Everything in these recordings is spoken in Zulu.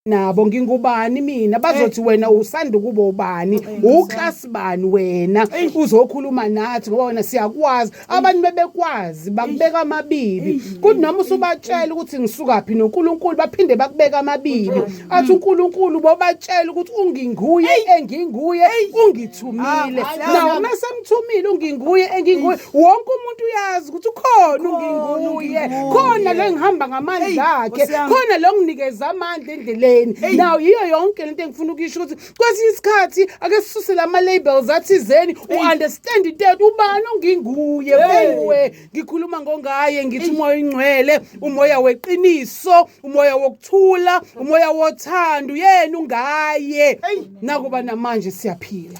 nabo ngingubani mina bazothi wena usanda kuba ubani uclass bani wena uzokhuluma nathi ngoba wena siyakwazi abantu bebekwazi bakubeka amabibi kuthi noma usubatshela ukuthi ngisukaphi noNkulunkulu baphinde bakubeka amabibi athi uNkulunkulu bobatshela ukuthi unginguye enginguye ungithumile nawo mase mthumile unginguye enginguye wonke umuntu uyazi ukuthi ukhona unginguye khona lo ngihamba ngamandla akhe khona lo nginikeza amandla endleleni now yiyo yonke lento engifuna ukisho ukuthi kwesinye isikhathi ake sisuse lama labels athizeni u-understand that ubani onginguye kuwe ngikhuluma ngongaye ngithi umoya oyingcwele umoya weqiniso umoya wokuthula umoya wothando yena ungaye nakuba namanje siyaphila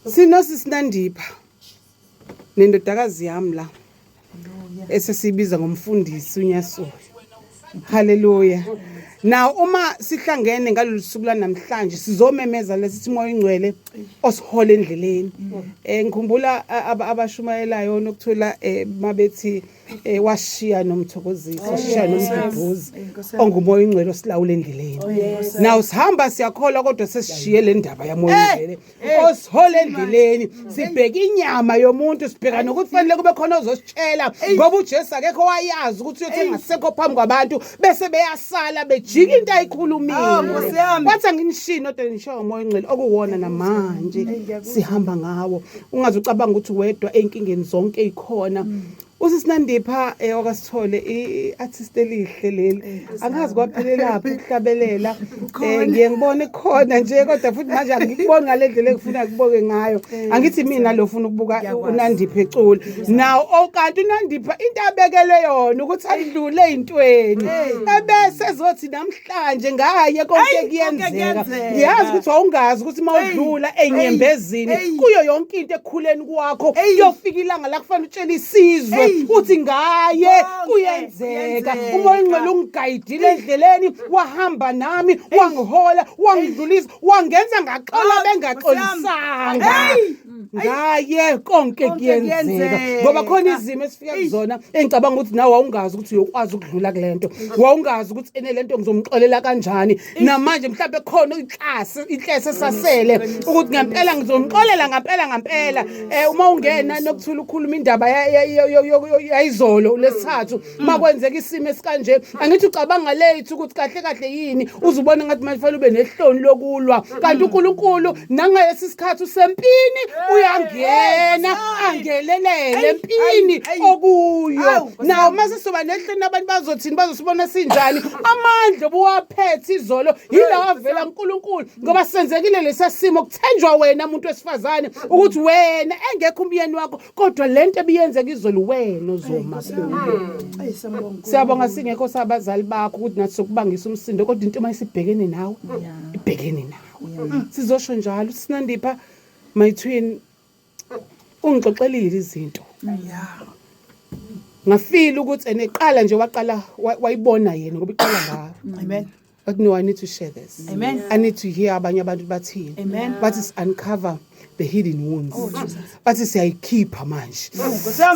sinosi Sinandipha nendodakazi yami la esesibiza ngomfundisi uNyaso. Hallelujah. Now uma sihlangene ngalolu suku la namhlanje sizomemeza lesithi umoya oyingcwele osihole endleleni. Ngikhumbula abashumayelayo nokuthola mabethi washiya nomthokozisi washiya nomduduzi ongumoya oyingcwele osilawula endleleni. Now sihamba siyakholwa kodwa sesishiye le ndaba yamoya oyingcwele osihole endleleni sibheka inyama yomuntu sibheka nokuthi fanele kube khona ozositshela ngoba uJesu akekho wayazi ukuthi uyothi ngasekho phambi kwabantu bese beyasala bejika into ayikhulumile wathi anginishini kodwa nisho umoya oyingcwele okuwona namanje sihamba ngawo ungaze ucabanga ukuthi wedwa enkingeni zonke ezikhona uSisinandipha wakasithole iartist elihle leli angazi kwaphelelaphi ukuhlabelela ngiye ngibone khona nje kodwa futhi manje angikuboni ngalendlela engifuna ukuboke ngayo angithi mina lo ufuna ukubuka uNandipha ecula now okanti uNandipha into abekelwe yona ukuthi adlule ezintweni ebese ezothi namhlanje ngaye konke kuyenzeka ngiyazi ukuthi awungazi ukuthi mawudlula enyembezini kuyo yonke into ekhuleni kwakho uyofika ilanga la kufanele utshela isizwe uthi ngaye kuyenzeka umoya oyingcwele ungigayidile endleleni wahamba nami wangihola wangidlulisa wangenza ngaxola bengaxolisanga ngaye konke kuyenzeka ngoba khona izimo esifika kuzona engicabanga ukuthi nawe awungazi ukuthi uyokwazi ukudlula kulento wawungazi ukuthi lento ngizomxolela kanjani namanje mhlawumbe khona iklasi esasele ukuthi ngempela ngizomxolela ngempela uma ungena nokuthula ukhuluma indaba yayizolo lesithathu makwenzeka isimo esikanje angithi ucabanga late ukuthi kahle yini uzubona ngathi manje fanele ube nehloni lokulwa kanti uNkulunkulu nangayesi isikhathi usempini uyangena angelelele empini okuyo nawo mase soba nehloni abantu bazothini bazosibona sinjani amandla obuwaphethe izolo yilawa avela uNkulunkulu ngoba senzekile lesasimo kuthenjwa wena umuntu wesifazane ukuthi wena engekho umyeni wakho kodwa lento ebiyenzeka izolo wena uzoma siyabonga singekho sabazali bakho ukuthi nathi sokubangisa umsindo kodwa into mayisibhekene nawe ibhekene nawe sizosho njalo uSinandipha my twin ungixoxelile izinto ngafeel ukuthi eneqala nje waqala wayibona yena ngoba iqala ngayo amen but no I need to share this amen I need to hear abanye abantu bathini amen but is uncover the hidden wounds bathi siyayikhipha manje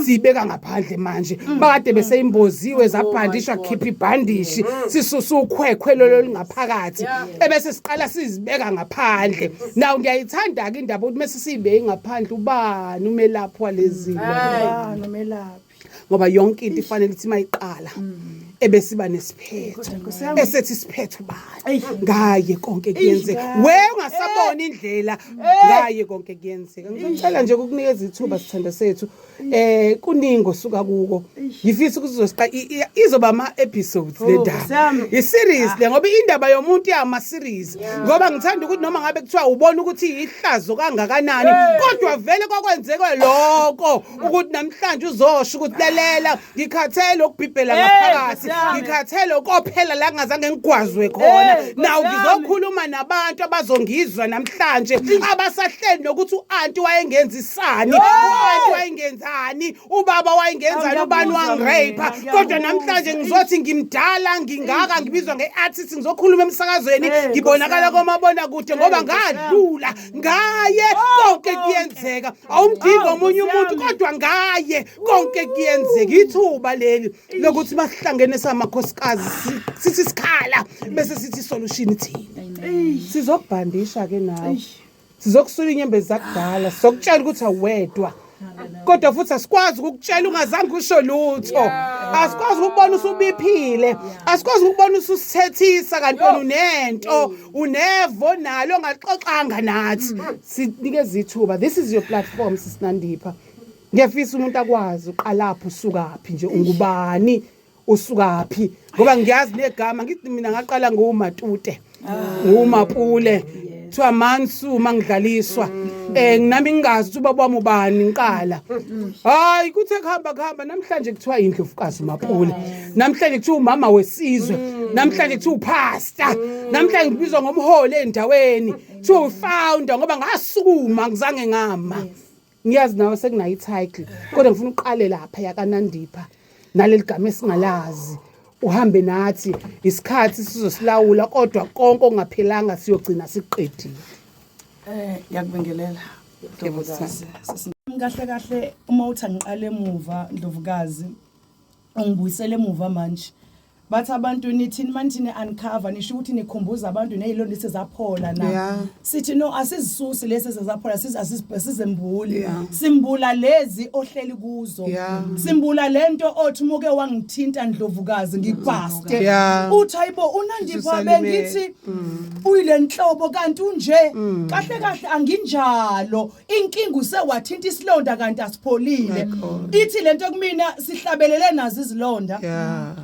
sibeka ngaphandle manje bakade beseyimboziwe zabhandishwa khipha ibhandishi sisusa ukhwekhwe lolo lingaphakathi ebese siqala sizibeka ngaphandle now ngiyayithanda ke indaba ukuthi mase sibeke ngaphandle ubani umelaphi walezimo nomelaphi ngoba yonke into ifanele ithi mayiqala ebesiba nesiphetho esethi siphetho ubani ngaye konke kuyenzeka we ungasabona indlela ngaye konke kuyenzeka ngicela nje ukukunikeza ithuba sithanda sethu kuningi osuka kuko ngifisa ukuthi uzosiqa izoba ama episodes le ndaba i-series le ngoba indaba yomuntu yama series ngoba ngithanda ukuthi noma ngabe kuthiwa ubona ukuthi ihlazo kangakanani kodwa vele kwakwenzeke lokho ukuthi namhlanje uzosho ukuthi lalela ngikhathele ukubhibhela ngaphakathi ngikhathele kophela la ngazange ngigwazwe khona naw ngizokhuluma nabantu abazongizwa namhlanje abasahleli nokuthi uanti wayengenzisani uanti wayengenzani ubaba wayengenzani ubani wangirape kodwa namhlanje ngizothi ngimdala ngingaka ngibizwa ngeartist ngizokhuluma emsakazweni ngibonakala komabona kude ngoba ngadlula ngaye konke kuyenzeka awumdinga omunye umuntu kodwa ngaye konke kuyenzeka ithuba leli lokuthi basihlangene isizukulwane samakhosikazi sithi sikhala bese sithi solution ithini. Sizokubhandisha ke nawe. Sizokusula inyembezi zakudala, sizokutshela ukuthi awedwa. Kodwa futhi asikwazi ukukutshela ungazange usho lutho. Asikwazi ukubona usubiphile. Asikwazi ukubona ususithethisa kanti wena unento, unevo nalo ongaxoxanga nathi. Sinikeza ithuba. This is your platform sisinandipha. Ngiyafisa umuntu akwazi uqalapha usukaphi nje ungubani usukaphi ngoba ngiyazi negama ngithi mina ngaqala nguMatute nguMapule kuthiwa Mansu mangidlaliswa nginami ngingazi ukuthi ubaba wami ubani ngiqala hayi kuthe kuhamba namhlanje kuthiwa indlovukazi uMapule namhlanje kuthiwa umama wesizwe namhlanje kuthiwa upastor namhlanje ngibizwa ngomholi endaweni kuthiwa ufounder ngoba ngasukuma ngizange ngama. Ngiyazi nawe sekunayo ititle kodwa ngifuna uqale lapha yakanandipha naleli gama esingalazi uhambe nathi isikhathi sizosilawula kodwa konke ongaphelanga siyogcina siqedile. Ngiyakubingelela Ndlovukazi. Kahle uma uthi angiqale emuva Ndlovukazi ungibuyisele emuva manje. Bathi abantu nithini manje uncover nisho ukuthi nikhumbuza abantu nezilonda esezaphola na sithi no asizisusi lesi esezaphola asizembuli simbula lezi ohleli kuzo simbula lento othi umuke wangithinta Ndlovukazi ngikwaste uthi hayibo uNandipha bengithi uyile nhlobo kanti unje kahle anginjalo inkinga usewathinta isilonda kanti asipholile ithi lento kumina sihlabelele nazo izilonda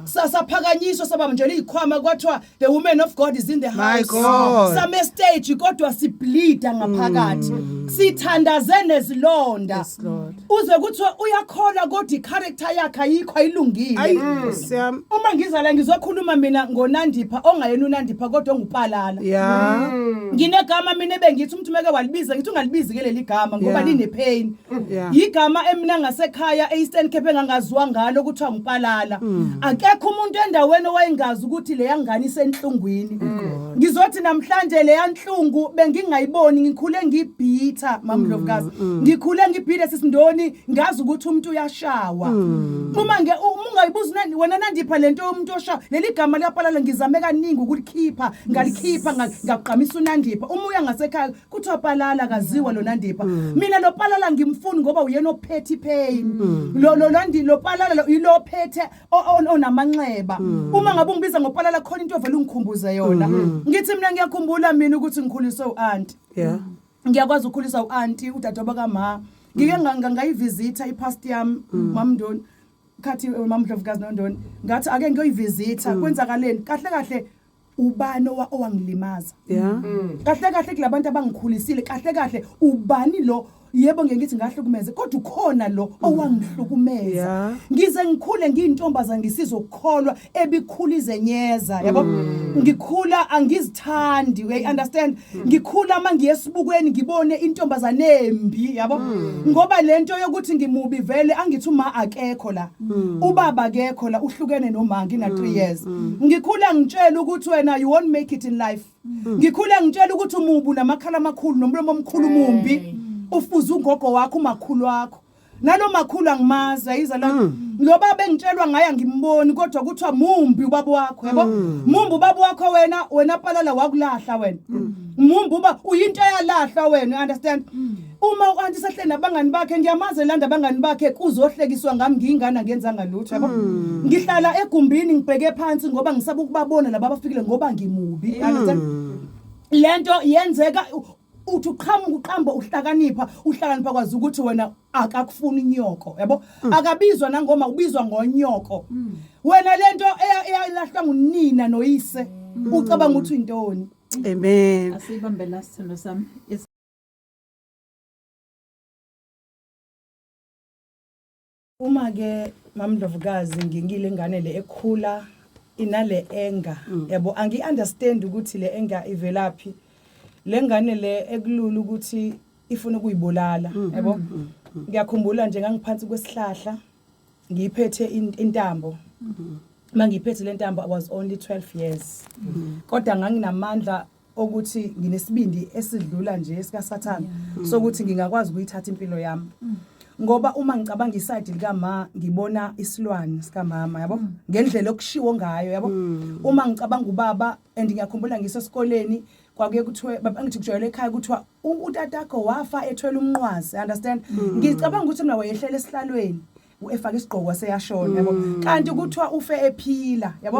sasaphaka Nyiso sababa nje likhwama kwathiwa the woman of God is in the house. Some stage kodwa sibleeda ngaphakathi. Sithandaze nezilonda. Uze kuthiwa uyakhola kodwa icharacter yakhe ayikho ayilungile. Uma ngizala ngizokhuluma mina ngoNandipha ongayena uNandipha kodwa ongupalala. Nginegama mina ebengithi umuntu meke walibiza ngithi ungalibizi ke leli gama ngoba line pain. Igama emina ngasekhaya eEastern Cape engangaziwa ngalo kuthiwa ngupalala. Akekho umuntu endaweni owayengazi ukuthi le yangani senhlungwini ngizothi namhlanje le yanhlungu bengingayiboni ngikhule ngibhitha mamdlovukazi ngikhule ngibhitha sisindoni ngazi ukuthi umuntu uyashawa uma ungayibuza wena Nandipha lento yomuntu oshawa leli gama liyapalala ngizame kaningi ukulikhipha ngalikhipha ngaqamisa uNandipha uma uya ngasekhaya kuthiwa palala kaziwa lo Nandipha mina lo palala ngimfuni ngoba uyena ophethe pain lo palala ilo phethe onamanxeba uma ngabe ungibiza ngopalala khona into ovela ungikhumbuze yona ngithi mina ngiyakhumbula mina ukuthi ngikhuliswe uAunty ngiyakwazi ukukhulisa uAunty udadewabo kaMa ngike ngayivizitha ipast yami mamndoni khathi mamdlovukazi noNdoni ngathi ake ngiyoyivizitha kwenzakaleni kahle ubani owangilimaza kahle kulabantu abangikhulisile kahle ubani lo yebo ngithi ngahlukumeze kodwa ukhona lo owangihlukumeza ngize ngikhule ngiyintombaza ngisizokholwa ebikhula izenyeza yabo ngikhula angizithandi we understand ngikhula mangiyesibukweni ngibone intombazane embi yabo ngoba lento yokuthi ngimubi vele angithi uma akekho la ubaba akekho la uhlukene noma ngina 3 years ngikhula ngitshela ukuthi wena you won't make it in life ngikhula ngitshela ukuthi umubu namakhala amakhulu nomlomo omkhulu mumbi ufuza ungogo wakho umakhulu wakho nalo makhulu angimaza yiza la lo baba engitshelwa ngaya ngimboni kodwa kuthiwa mumbi ubaba wakho yabo mumbi ubaba wakho wena palala wakulahla wena mumbi uba uyinto yalahla wena you understand uma uAunty sahle nabangani bakhe ngiyamaze landa abangani bakhe kuzohlekiswa ngami ngingana ngenzanga lutho yabo ngihlala egumbini ngibheke phansi ngoba ngisaba ukubabona laba abafikile ngoba ngimubi you understand lento yenzeka uthi uqhamba uhlakanipha kwazi ukuthi wena akakufuni inyoko yabo akabizwa nangoma ubizwa ngonyoko wena lento eyalahlwa ngunina noyise ucabanga ukuthi intoni amen asibambe last sithando sami uma ke mamdlovukazi ngingile ingane le ekhula inale anger yabo angi-understand ukuthi le anger ivelaphi lengane le ekulula ukuthi ifuna ukuyibulala yabo ngiyakhumbula nje ngangiphansi kwesihlahla ngiyiphethe intambo mangiphethe le ntambo I was only 12 years kodwa nganginamandla ukuthi nginesibindi esidlula nje esika Sathana sokuthi ngingakwazi ukuyithatha impilo yami ngoba uma ngicabanga iside lika ngibona isilwane sikamama yabo ngendlela okushiwo ngayo yabo uma ngicabanga ubaba and ngiyakhumbula ngisesikoleni kwakuye kuthiwe ngithi kujwayele ekhaya kuthiwa utatakho wafa ethwele umnqwazi understand ngicabanga ukuthi mina wayehlela esihlalweni efaka isigqoko waseyashona yabo kanti kuthiwa ufe ephila yabo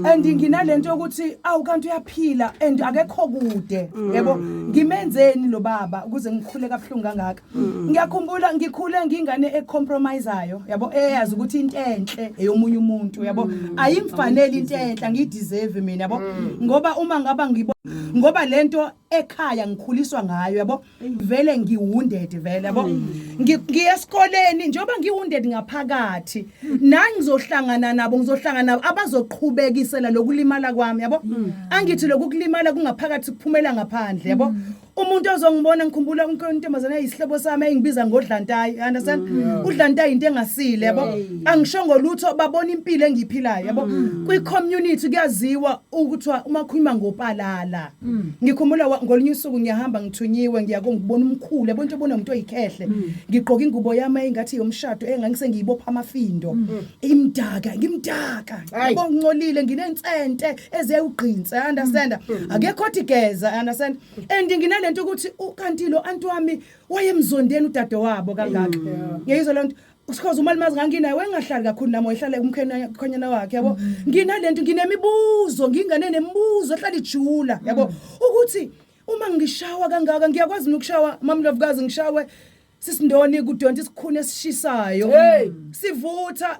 and nginalento yokuthi awu kanti uyaphila and akekho kude yabo ngimenzeni lo baba ukuze ngikhule kabuhlungu kangaka ngiyakhumbula ngikhule ngingane ecompromiseayo yabo eyazi ukuthi into enhle eyomunye umuntu yabo ayimfanele into enhle ngideserve mina yabo ngoba uma ngaba ngoba lento ekhaya ngikhuliswa ngayo yabo vele ngiwounded vele yabo ngiya esikoleni njengoba ngiwounded ngaphakathi nangizohlangana nabo ngizohlangana abazoqhubekisela lokulimala kwami yabo angithi lokulimala kungaphakathi kuphumela ngaphandle yabo umuntu ozongibona ngikhumbula intombazana eyisihlebo sami engibiza ngodlantayi understand udlantayi into engasile yabo angishongo lutho babona impilo engiphilayo yabo kwi community kuyaziwa ukuthi uma khuluma ngopalala ngikhumbula ngolunye usuku ngiyahamba ngithunyiwe ngiyakongibona umkhulu yabo into ebona umuntu oyikhehle ngigqoka ingubo yami engathi yomshado engangise ngiyibopha amafindo ngimdaka yabo ngicolile nginentsente ezeyugqinse understand akekho tigeza understand and nginalento ukuthi ukantilo anti wami wayemzondeni udade wabo kangaka ngiyizwa lonto because umalimazi nganginayo wengahlali kakhulu nami wayehlala umkhonyana wakhe yabo nginalento nginemibuzo ngingane nemibuzo ehlala ijula yabo ukuthi uma ngishawa kangaka ngiyakwazi ukushawa mamlovukazi ngishawe sisindoni kudonta isikhuni esishisayo sivutha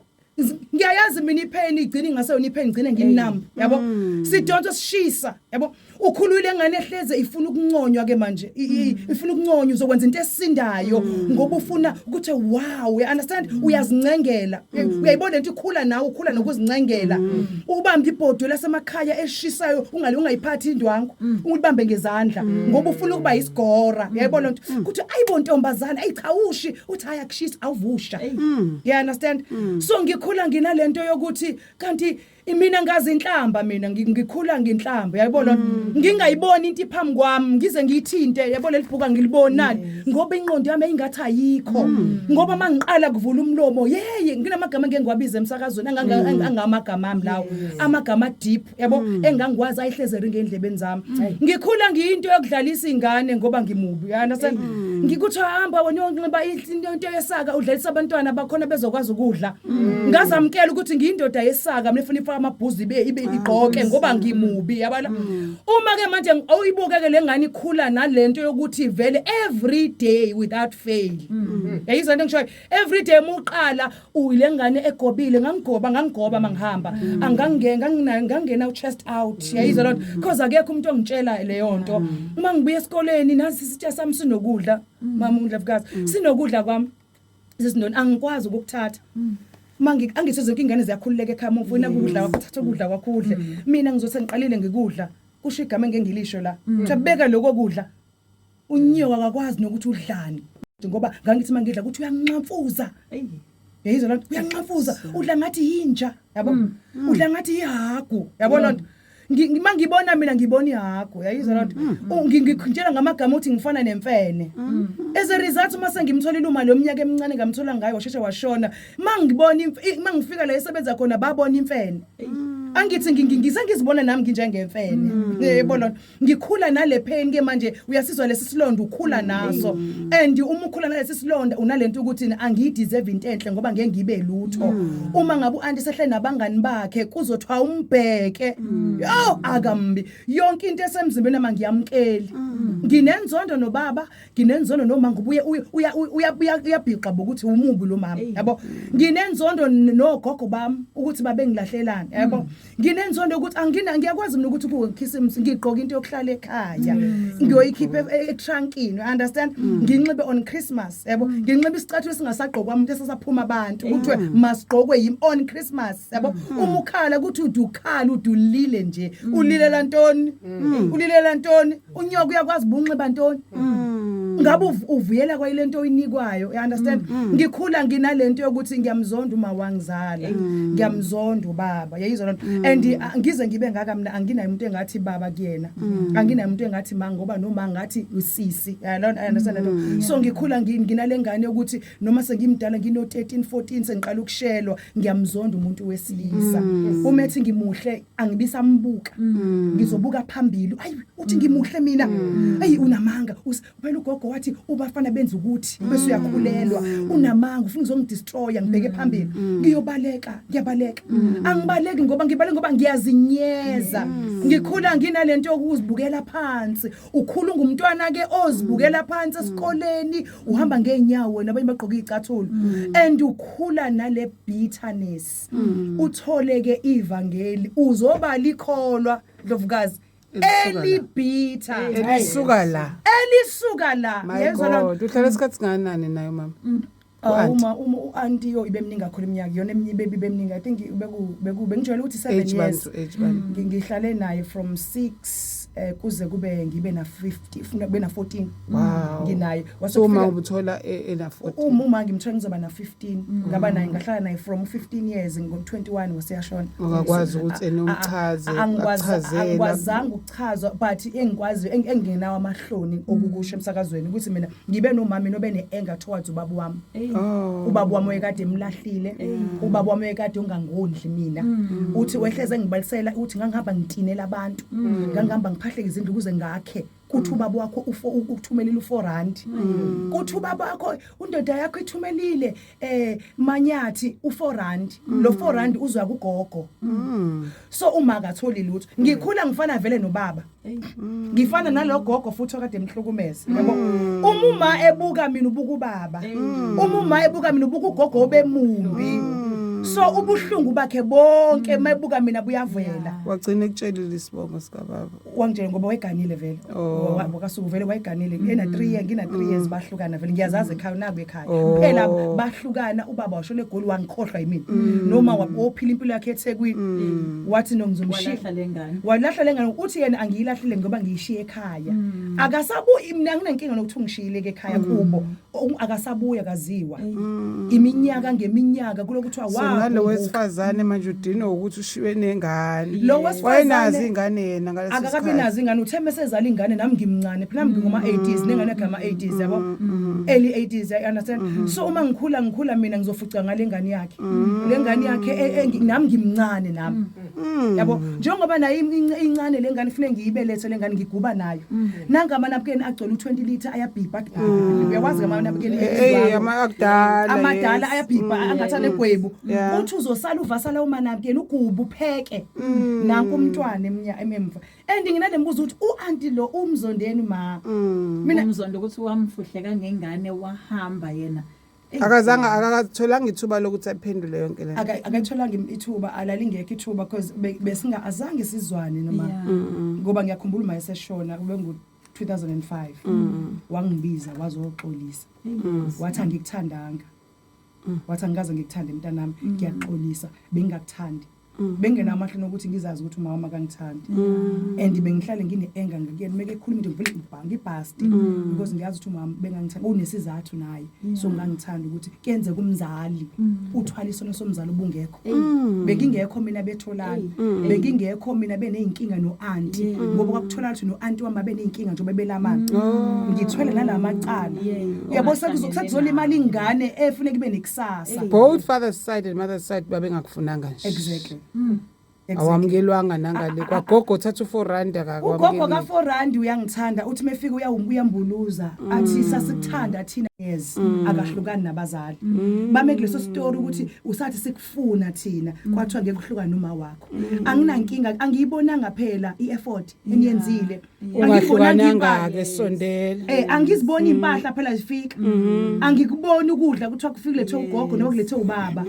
ngiyayazi mina ipheni igcina ingaseyona ipheni igcine nginamba yabo sidonta sishisa yabo ukhulule ngane ehleze ifuna ukunconywa ke manje ifuna ukunconywa uzokwenza into esisindayo ngoba ufuna ukuthi wow you understand uyazincengela uyayibona into ikhula nawe ukhula nokuzincengela ubamba ibhodo lasemakhaya eshisayo ungayiphathi indwangu ulibambe ngezandla ngoba ufuna ukuba isigora uyayibona into ukuthi ayibo ntombazana ayichawushi uthi haya kushisa awuvusha you understand so ngikhula nginalento yokuthi kanti mina ngazi inhlamba mina ngikhula ngenhlamba yayibona ngingayiboni into iphambi kwami ngize ngiyithinte yabona lelibhuka ngilibonani ngoba inqondo yami engathi ayikho ngoba mangiqala kuvula umlomo yeye nginamagama engiwabiza emsakazweni angamagama ami lawo amagama deep yabo engangikwazi ayihlezeri ngendlebeni zami ngikhula ngiyinto yokudlalisa ingane ngoba ngimubi yana sen ngikuthi hamba wena unxiba into yesaka udlalisa abantwana bakhona bezokwazi ukudla ngazamkela ukuthi ngiyindoda yesaka mina ufuna amabhuzi ibe igqoke ngoba ngimubi yabala uma ke manje awuyibukeke lengane ikhula nalento yokuthi vele every day without fail yayizwa into ngisho every day muqala uyilengane egobile ngangigoba mangihamba angangena uchest out yayizwa lot because akekho umuntu ongitshela leyo nto uma ngibuye esikoleni nasi sithe sami sinokudla mama uNdlovukazi sinokudla kwami sisindoni angikwazi ukuthatha angithi zonke ingane ziyakhululeka ekhaya mufuna ukudla wakuthatha ukudla kwakhudle mina ngizothi ngiqalile ngikudla kusho igama engengilisho la uyabeka lokho kudla unyoka akakwazi nokuthi udlani ngoba ngangithi mangidla ukuthi uyanqamfuza yayizwa lento uyanqamfuza udla ngathi yinja yabo udla ngathi ihagu yabona ngibona mina ngibona ihagu yayizwa lento ngikutshela ngamagama uthi ngifana nemfene as a result uma sengimtholile uma lo mnyaka emncane ngamthola ngayo washeshe washona mangifika la esebenza khona babona imfene angithi ngizibona nami nginjengemfene yebona ngikhula nale pain ke manje uyasizwa lesi silonda ukhula naso and uma ukhula nalesi silonda unalento ukuthi angiyideserve into enhle ngoba ngeke ngibe lutho uma ngabe uanti sehle nabangani bakhe kuzothwa umbheke yo akambi yonke into esemzimbeni ama ngiyamkeli nginenzondo nobaba nginenzondo noma ngubuye uyabhiqa ukuthi umubi lo mama yabo nginenzondo nogogo bami ukuthi babe ngilahlelana yabo nginenzondo ukuthi ngiyakwazi mina ukuthi kukhisimusi ngigqoka into yokuhlala ekhaya ngiyoyikhipha etrunkini understand nginxibe on Christmas yabo nginxibe isicathulo esingasagqokwa umuntu esasaphuma abantu ukuthi masigqokwe on Christmas yabo umukhala ukuthi udukhala udulile nje ulilela ntoni ulilela ntoni unyoka uyakwazi bunxiba ntoni ngabe uvuyela kwayilento oyinikwayo, you understand? Ngikhula nginalento yokuthi ngiyamzonda uma wangizala, ngiyamzonda ubaba, yayizwa lonto. And ngize ngibe ngaka mina anginayo umuntu engathi baba kuyena, anginayo umuntu engathi manga ngoba noma ngathi usisi, I understand that. So ngikhula nginalengane ukuthi noma sengimdala ngino 13 14 sengiqala ukushelwa ngiyamzonda umuntu wesilisa. Umethi ngimuhle angibisambuka, ngizobuka phambili, ayi uthi ngimuhle mina, ayi unamanga, phela ugogo wathi ubafana benza ukuthi bese uyakhulelwa, unamanga ufuna uzongidestroya, ngibheke phambili, ngiyabaleka angibaleki ngoba ngiyazinyeza. Ngikhula nginalento yokuzibukela phansi, ukhulunga umntwana ke ozibukela phansi esikoleni, uhamba ngeenyawo wena abanye bagqoka izicathulo, and ukhula nale bitterness. Utholeke ivangeli uzoba likholwa Ndlovukazi elibitha elisuka la yezwa lonto. Uhlala isikhathi singanani nayo mama? uma u-auntie yo ibemningi kakhulu iminyaka, yona eminye bemningi, I think bengijwayele ukuthi 7 years. Ngihlale naye from 6 kuze kube ngibe na 50 funa kube na 14. Nginaye wasoma ubuthola ena 14. Uma ngimthola ngizoba na 15 ngaba naye ngahlala naye from 15 years ngo21 waseyashona. Ungakwazi ukuthi enomchaze angikwazanga ukuchazwa, but engikwazi engenawo amahloni okukusho emsakazweni ukuthi mina ngibe nomama nobe neenga towards ubaba wami. Ubaba wami ekade emlahlile, ubaba wami ekade ungangondli mina, uthi wehleze ngibalisela uthi ngangihamba ngitinela abantu, ngangihamba ngiphahleke izindlu kuze ngakhe, kuthi ubaba wakho ukuthumelile u4 kuthi ubaba wakho undoda yakho ithumelile manyathi u4 lo 4 uzwa kugogo. So uma akatholi lutho, ngikhula ngifana vele nobaba, ngifana nalogogo futhi okade emhlukumeza, yabo. Uma ebuka mina ubuka ubaba, uma ebuka mina ubuka ugogo obemumbi. So ubuhlungu bakhe bonke mayibuka mina buyavela. Wagcina ekutshelile isibongo sika baba? Wangitshela ngoba wayeganile vele. Wakasuku vele wayeganile. Ena 3 years, ngina 3 years bahlukana vele. Ngiyazazi ekhaya naku ekhaya. Phela bahlukana, ubaba washona eGoli wangikhohlwa yimina. Noma waphila impilo yakhe eThekwini. Wathi nongizomshiya. Walahla lengane uthi yena angiyilahlile ngoba ngiyishiye ekhaya. Akasabuyi, mina nginenkinga nokuthi ngishiyile ekhaya kubo. Akasabuya kaziwa. Iminyaka ngeminyaka kulokuthi nalo wesifazane manje udino ukuthi ushiwe nengane. Lo wesifazane wayenazi ingane yena ngaleso sikhathi. Akakabi nazi ingane, uthe mesezala ingane nami ngimncane, phela nami ngoma 80s nengane yakhe ama 80s yabo, early 80s, I understand. So uma ngikhula mina ngizofuca ngale ngane yakhe, le ngane yakhe nami ngimncane nami, yabo. Njengoba nayo incane le ngane kufanele ngiyibelethe le ngane ngiguba nayo, nanga amanapukeni agcwele u20 liter ayabhibha, uyawazi amanapukeni amadala ayabhibha angathana egwebu. Uthi uzosala uvasala umanapukeni ugubu upheke nanku umntwana ememva. And nginalembuzo ukuthi uanti lo umzondeni ma mina umzondo ukuthi wamfuhle kangengane wahamba yena akatholanga ithuba lokuthi aphendule yonke le. Akatholanga ithuba, alalingekho ithuba because besinga azange sizwane noma ngoba ngiyakhumbula uma eseshona kube ngu 2005 wangibiza wazoxolisa, wathi angikuthandanga, wathi angikaze ngikuthande mntanami, ngiyaxolisa, bengingakuthandi, bengena amahloni ukuthi ngizazi ukuthi umama akangithandi, and bengihlale ngine-anger ngakuyena meke ekhuluma into ngivele ngibhange ibhasti because ngiyazi ukuthi umama bengangithandi, unesizathu naye, so ngangithanda ukuthi kuyenzeka umzali uthwala isono somzali ubungekho. Bekingekho mina betholana, bekingekho mina beneyinkinga no-aunti, ngoba kwakutholana ukuthi no-aunti wami beneyinkinga nje bebelamana, ngithwele nalamacala, uyabo sekuzolima imali ingane efuneka ibe nekusasa. Both father's side and mother's side babengakufunanga nje. Exactly. Awamkelwanga nangale kwagogo thatha u4 akakwamkeli. Ugogo ka4 uyangithanda, uthi mefika uyambuluza, athi sasikuthanda thina yes, akahlukani nabazali. Bame kuleso story ukuthi usathi sikufuna thina, kwathiwa ngeke uhlukane noma wakho. Anginankinga, angiyibonanga phela ieffort eniyenzile. Angibonanga ke sondela. Angiziboni impahla phela zifika. Angikuboni ukudla kuthiwa kufike lethe ugogo noma kulethe ubaba.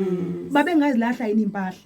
Babe ngazilahla yini impahla.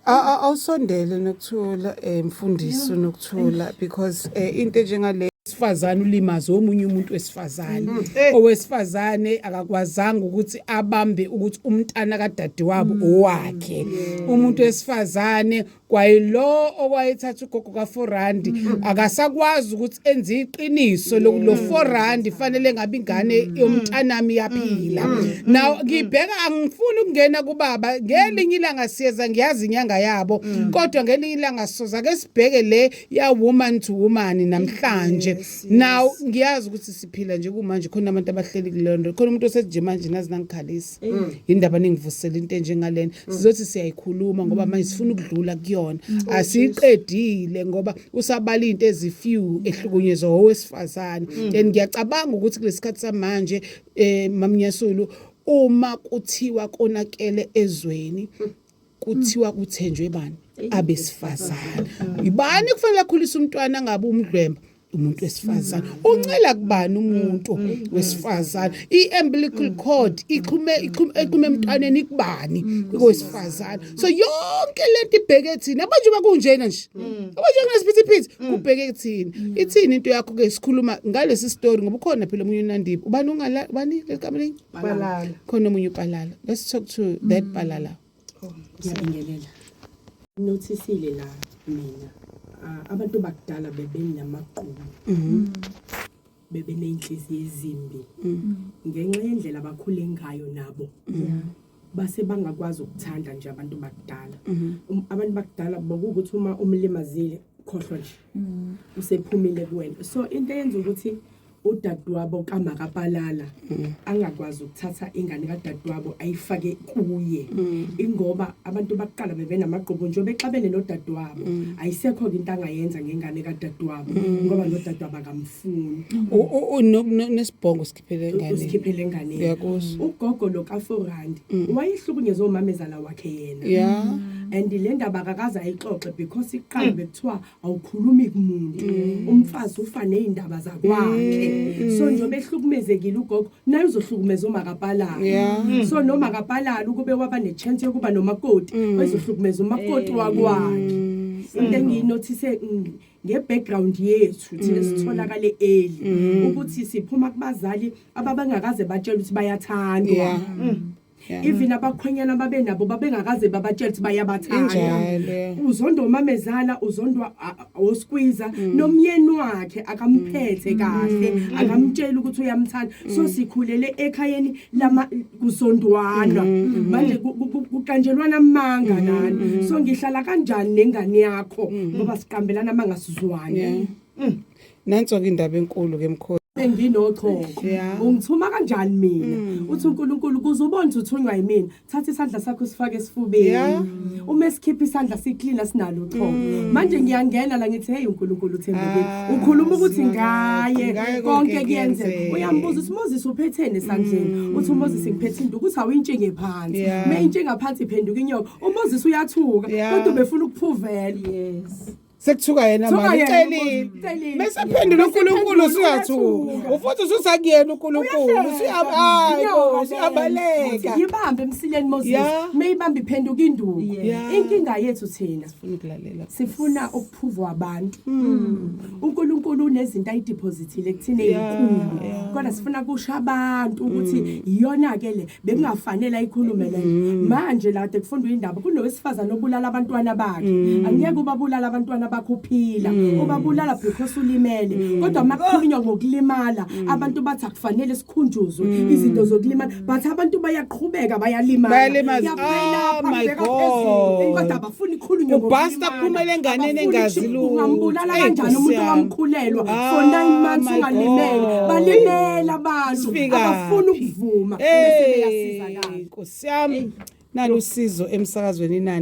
Awusondele nokuthula mfundisi nokuthula because into njengale Sifazane ulimazo omunye umuntu wesifazane owesifazane akakwazanga ukuthi abambe ukuthi umntana kadade wabo owakhe umuntu wesifazane kwayilo okwayithatha ugogo ka4 akasakwazi ukuthi enze iqiniso lo 4 fanele ngabe ingane yomntanami yaphila now ngibheka angifuni ukungena kubaba ngelinye ilanga siyeza ngiyazi inyanga yabo kodwa ngelinye ilanga soza ke sibheke le ya woman to woman namhlanje now ngiyazi ukuthi siphila nje kumanje khona abantu abahleli kulondo khona umuntu osethi nje manje nazi nangikhalisa indaba ningivusela into enjengalena sizothi siyayikhuluma ngoba manje sifuna ukudlula kuyona asiqedile ngoba usabala into ezifew ehlukunyezwa owesifazane and ngiyacabanga ukuthi kulesikhathi samanje mamnyasulu uma kuthiwa konakele ezweni kuthiwa kuthenjwe bani abesifazane ibani kufanele akhulisa umntwana ngabe umdlwemba umuntu wesifazane uncela kubani umuntu wesifazane iumbilical cord iqhume emntwaneni kubani wesifazane so yonke lento ibheke thina manje bakunjena nje manje ngesiphithi kubheke thina ithini into yakho ke sikhuluma ngalesi story ngoba ukhona phela umunye uNandipho ubani ubani lekamini Balala khona umunye uPalala let's talk to that Palala. Ngiyabingelela notisile la mina abantu bakudala bebenamaqhubu bebenenhliziyo ezimbi ngenxa yendlela abakhule ngayo nabo base bangakwazi ukuthanda nje abantu bakudala abantu bakudala bokuthi uma umlimazile khohlwa nje usephumile kuwena so into eyenza ukuthi udadewabo kaMakaPalala angakwazi ukuthatha ingane kadadewabo ayifake kuye ingoba abantu baqala bebenamaqhubu nje bexabene nodadewabo ayisekho into angayenza ngengane kadadewabo ngoba nodadewabo akamfuni nesibhongo sikhiphele engane ugogo lo ka4 wayihlukunyezwe umamezala wakhe yena and le ndaba akakaza ayixoxe because iqala bekuthiwa awukhulumi kumuntu umfazi ufane izindaba zakwakhe so njobe ehlukumezekile ugogo naye uzohlukumeza uMakaPalala so noMakaPalala ukube waba nechance yokuba nomakoti ezohlukumeza umakoti wakwakhe into enginothise ngebackground yethu thina sitholakale early ukuthi siphuma kubazali ababangakaze batshela ukuthi bayathandwa even abakhwenyana babenabo babengakaze babatshela ukuthi bayabathanda uzondo umamezala uzondwa osqueezer nomyeni wakhe akamphethe kahle akamtshela ukuthi uyamthanda so sikhulele ekhayeni lama kusondwana manje kuqanjelwana amanga nani so ngihlala kanjani nengane yakho ngoba siqambelana mangasizwane nanso ke indaba enkulu ke mkhosi enginoxhoxho ungithuma kanjani mina uthi uNkulunkulu kuzobona ukuthi uthunywa yimina thatha isandla sakho sifake esifubeni uma sikhipha isandla siclean sinalo xhoxho manje ngiyangena la ngithi hey uNkulunkulu uthembekile ukhuluma ukuthi ngaye konke kuyenzeka uyambuza ukuthi Moses uphethene esandleni uthi uMoses ngiphethe induku uthi awuyintshinge phansi mayintshinga phansi iphenduka inyoka uMoses uyathuka kodwa befuna ukuphuvela sekuthuka yena manje ucelile bese phendula uNkulunkulu usuyathuka ufuthi usakuyena uNkulunkulu usiyabaleka yibambe emsileni Moses mayibambe iphenduka induku inkinga yethu thina sifuna ukulalela sifuna ukuphuvwa abantu uNkulunkulu unezinto ayidepositile kuthina ezinkulu kodwa sifuna kusha abantu ukuthi iyona ke le bekungafanele ayikhulume le manje la kufundwa indaba kunowesifazana obulala abantwana bakhe angeke ubabulala abantwana bakuphila ubabulala because ulimele kodwa makukhulunywa ngokulimala abantu bathi akufanele sikhunjuzwe izinto zokulimala bathi abantu bayaqhubeka bayalimala oh my god kodwa abafuni ikhulunywa ubasta kuphumela enganeni engazilutho ungambulala kanjani umuntu owamkhulelwa for 9 months ungalimele balimela abantu abafuni ukuvuma bese beyasizakala Nkosi yami nalo usizo emsakazweni nani